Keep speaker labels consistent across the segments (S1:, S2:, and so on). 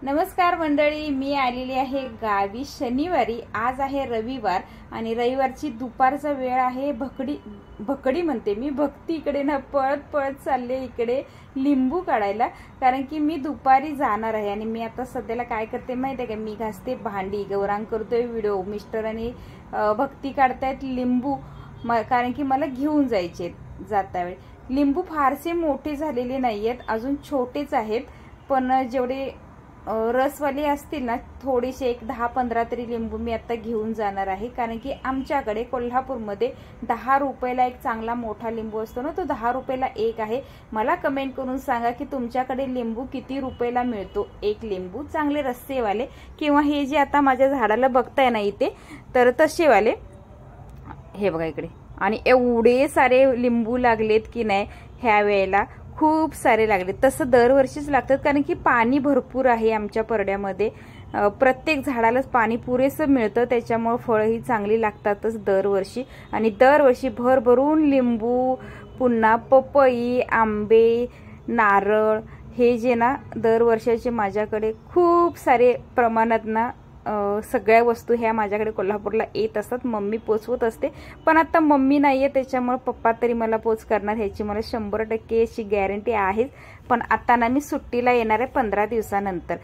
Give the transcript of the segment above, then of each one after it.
S1: नमस्कार मंडळी, मी आलेली आहे गावी शनिवारी। आज आहे रविवार आणि रविवारची दुपारचा वेळ आहे। भकडी म्हणते मी, भक्ती इकडे ना पळत पळत चालले इकडे लिंबू काढायला, कारण की मी दुपारी जाणार आहे। आणि मी आता सध्याला काय करते माहिती आहे का, मी घासते भांडी, गौरांग करतोय व्हिडिओ, मिस्टर आणि भक्ती काढतायत लिंबू, कारण की मला घेऊन जायचे जाता वेळी। लिंबू फारसे मोठे झालेले नाहीयेत, अजून छोटेच आहेत, पण जेवढे रसवाले असतील ना थोडेसे एक 10-15 तरी लिंबू मी आता घेऊन जाणार आहे। कारण की आमच्याकडे कोल्हापूरमध्ये 10 रुपयाला एक चांगला मोठा लिंबू असतो ना, तो 10 रुपयाला एक आहे। मला कमेंट करून सांगा की तुमच्याकडे लिंबू किती रुपयाला मिळतो एक लिंबू, चांगले रस्सेवाले, किंवा हे जे आता माझ्या झाडाला बघताय ना इथे, तर तसेवाले। हे बघा इकडे, आणि एवढे सारे लिंबू लागलेत की नाही ह्या वेळेला, खूप सारे लागले। तसं दरवर्षीच लागतात, कारण की पाणी भरपूर आहे आमच्या परड्यामध्ये, प्रत्येक झाडालाच पाणी पुरेसं मिळतं, त्याच्यामुळे फळं ही चांगली लागतातच दरवर्षी। आणि दरवर्षी भरभरून लिंबू, पुन्हा पपई, आंबे, नारळ, हे जे ना दरवर्षाचे माझ्याकडे खूप सारे प्रमाणात ना सगळ्या वस्तू ह्या माझ्याकडे कोल्हापूरला येत असतात। मम्मी पोचवत असते, पण आता मम्मी नाहीये, त्याच्यामुळे पप्पा तरी मला पोच करणार ह्याची मला 100% अशी गॅरंटी आहे। पण आता ना मी सुट्टीला येणार आहे 15 दिवसानंतर,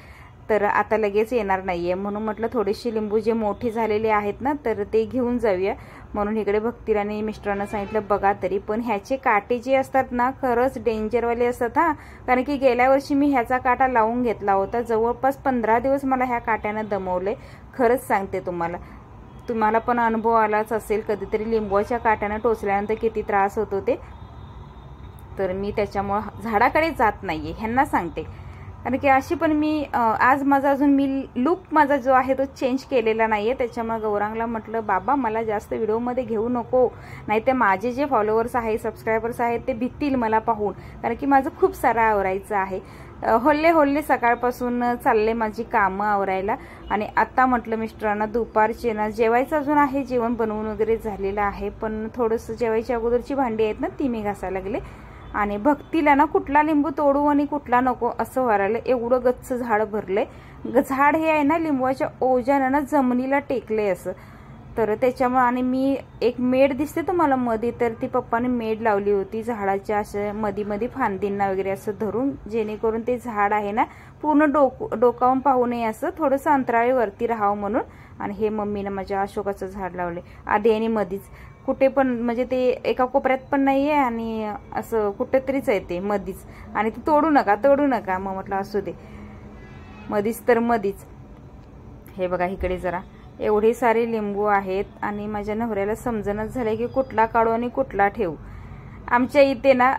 S1: तर आता लगेच येणार नाहीये, म्हणून म्हटलं थोडेसे लिंबू जे मोठे झालेले आहेत ना तर ते घेऊन जाऊया। म्हणून इकडे भक्तीला आणि मिस्टरांना सांगितलं बघा तरी, पण ह्याचे काटे जे असतात ना खरंच डेंजरवाले असतात हा। कारण की गेल्या वर्षी मी ह्याचा काटा लावून घेतला होता, जवळपास 15 दिवस मला ह्या काट्यानं दमवले। खरंच सांगते तुम्हाला पण अनुभव आलाच असेल कधीतरी, लिंबूच्या काट्यानं टोचल्यानंतर किती त्रास होतो ते। तर मी त्याच्यामुळे झाडाकडे जात नाहीये, ह्यांना सांगते। कारण की अशी पण मी आज माझा अजून मी लुक माझा जो आहे तो चेंज केलेला नाहीये, त्याच्यामुळे गौरांगला म्हटलं बाबा मला जास्त व्हिडिओमध्ये घेऊ नको, नाही ते माझे जे फॉलोअर्स आहेत, सबस्क्रायबर्स आहेत ते भितील मला पाहून, कारण की माझं खूप सारं आवरायचं आहे। होल्ले सकाळपासून चालले माझी कामं आवरायला। आणि आता म्हटलं मिस्टरांना दुपारचे ना जेवायचं अजून आहे, जेवण बनवून वगैरे झालेलं आहे, पण थोडंसं जेवायच्या अगोदरची भांडी आहेत ना ती मी घासायला लागले। आणि भक्तीला ना कुठला लिंबू तोडू आणि कुठला नको असं व्हायला, एवढं गच्च झाड भरलंय। झाड हे आहे ना लिंबूच्या ओझ्यानं ना जमिनीला टेकले असं, तर त्याच्यामुळे। आणि मी एक मेड दिसते तुम्हाला मध्ये, तर ती पप्पाने मेड लावली होती झाडाच्या असं मध्ये फांदींना वगैरे असं धरून, जेणेकरून ते झाड आहे ना पूर्ण डोकावून पाहू नये, असं थोडंसं अंतराळीवरती राहावं म्हणून। आणि हे मम्मीनं माझ्या अशोकाचं झाड लावले आधी आणि मधीच, कुठे पण म्हणजे ते एका कोपऱ्यात पण नाहीये आणि असं कुठेतरीच आहे ते मधीच, आणि ते तोडू नका। मग म्हटलं असू दे, मधीच तर मधीच। हे बघा इकडे जरा एवढे सारे लिंबू आहेत, आणि माझ्या नवऱ्याला समजणच झालंय की कुठला काढू आणि कुठला ठेवू। आमच्या इथे ना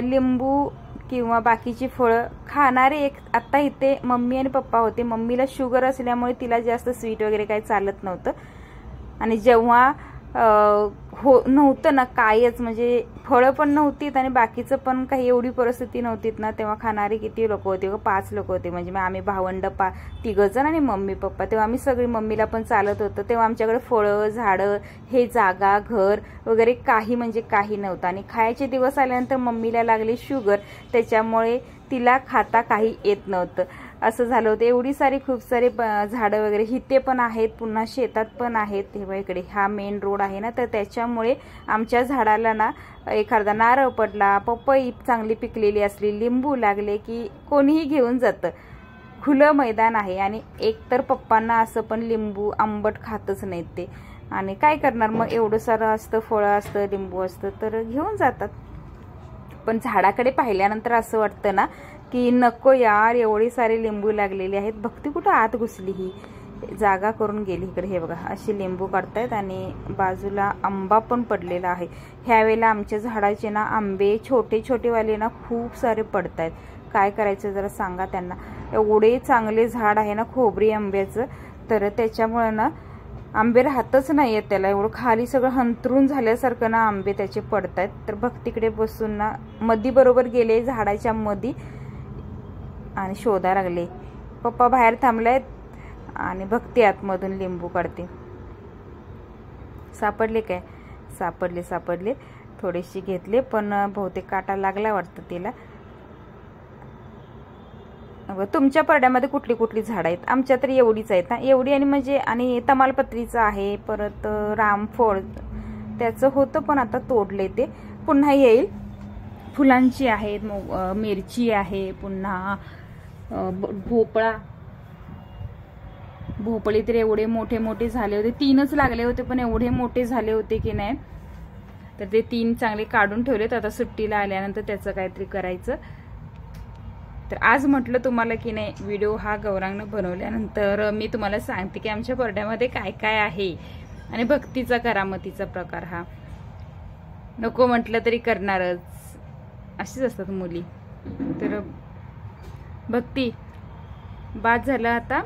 S1: लिंबू किंवा बाकीची फळं खाणारे एक आता इथे मम्मी आणि पप्पा होते। मम्मीला शुगर असल्यामुळे तिला जास्त स्वीट वगैरे काही चालत नव्हतं, आणि जेव्हा नव्हतं ना कायच, म्हणजे फळं पण नव्हतीत आणि बाकीचं पण काही एवढी परिस्थिती नव्हतीत ना, तेव्हा खाणारे किती लोक होते, 5 लोक होते। म्हणजे आम्ही भावंड 3 जण आणि मम्मी पप्पा, तेव्हा आम्ही सगळी, मम्मीला पण चालत होतं, तेव्हा आमच्याकडे फळं, झाडं, हे जागा, घर वगैरे काही म्हणजे काही नव्हतं। आणि खायचे दिवस आल्यानंतर मम्मीला लागली शुगर, त्याच्यामुळे तिला खाता काही येत नव्हतं, असं झालं होतं। एवढी सारी खूप सारी झाडं वगैरे हिते पण आहेत, पुन्हा शेतात पण आहेत। तेव्हा इकडे हा मेन रोड आहे ना, तर त्याच्यामुळे आमच्या झाडाला ना एखादा नारळ पडला, पपई चांगली पिकलेली असली, लिंबू लागले की कोणीही घेऊन जातं, खुलं मैदान आहे। आणि एक तर पप्पांना असं पण लिंबू आंबट खातच नाहीत ते, आणि काय करणार मग, एवढं सारं असतं, फळं असतं, लिंबू असतं, तर घेऊन जातात। पण झाडाकडे पाहिल्यानंतर असं वाटतं ना की नको यार, एवढे सारे लिंबू लागलेले आहेत। भक्ती कुठं आत घुसली, ही जागा करून गेली इकडे। हे बघा असे लिंबू काढतायत, आणि बाजूला आंबा पण पडलेला आहे। ह्यावेळेला आमच्या झाडाचे ना आंबे छोटे वाले ना खूप सारे पडतायत, काय करायचं जरा सांगा त्यांना। एवढे चांगले झाड आहे ना खोबरी आंब्याचं, तर त्याच्यामुळे ना आंबे राहतच नाहीयेत त्याला, एवढं खाली सगळं हंतरून झाल्यासारखं ना आंबे त्याचे पडतायत। तर भक्तीकडे बसून ना मधी बरोबर गेले झाडाच्या मधी आणि शोधा लागले। पप्पा बाहेर थांबलेत आणि भक्ती आतमधून लिंबू काढते। सापडले काय? सापडले, थोडेसे घेतले, पण बहुतेक काटा लागला वाटतं तिला। तुमच्या परड्यामध्ये कुठली कुठली झाडं आहेत? आमच्या तर एवढीच आहेत ना, एवढी. आणि म्हणजे आणि तमालपत्रीचं आहे, परत रामफळ त्याचं होतं पण आता तोडले ते, पुन्हा येईल. फुलांची आहेत, मिरची आहे, पुन्हा भोपळे तर एवढे मोठे मोठे झाले होते, 3च लागले होते पण एवढे मोठे झाले होते की नाही, तर ते 3 चांगले काढून ठेवलेत. आता सुट्टीला आल्यानंतर त्याचं काहीतरी करायचं. तर आज म्हटलं तुम्हाला की नाही, व्हिडिओ हा गौरांगनं बनवल्यानंतर मी तुम्हाला सांगते की आमच्या परड्यामध्ये काय काय आहे. आणि भक्तीचा करामतीचा प्रकार हा नको म्हटलं तरी करणारच, अशीच असतात मुली. तर भक्ती बाद झालं, आता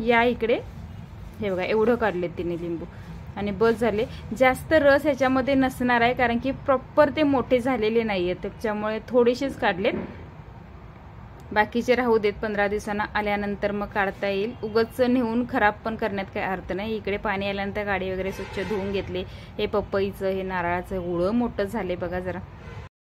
S1: या इकडे. हे बघा एवढं काढले तिने लिंबू, आणि बस झाले. जास्त रस ह्याच्यामध्ये नसणार आहे कारण की प्रॉपर ते मोठे झालेले नाही आहेत, त्याच्यामुळे थोडेसेच काढलेत. बाकीचे राहू देत, 15 दिवसांना आल्यानंतर मग काढता येईल. उगच नेऊन खराब पण करण्यात काही अर्थ नाही. इकडे पाणी आल्यानंतर गाडी वगैरे स्वच्छ धुवून घेतले. हे पपईचं, हे नारळाचं एवढं मोठं झाले बघा जरा.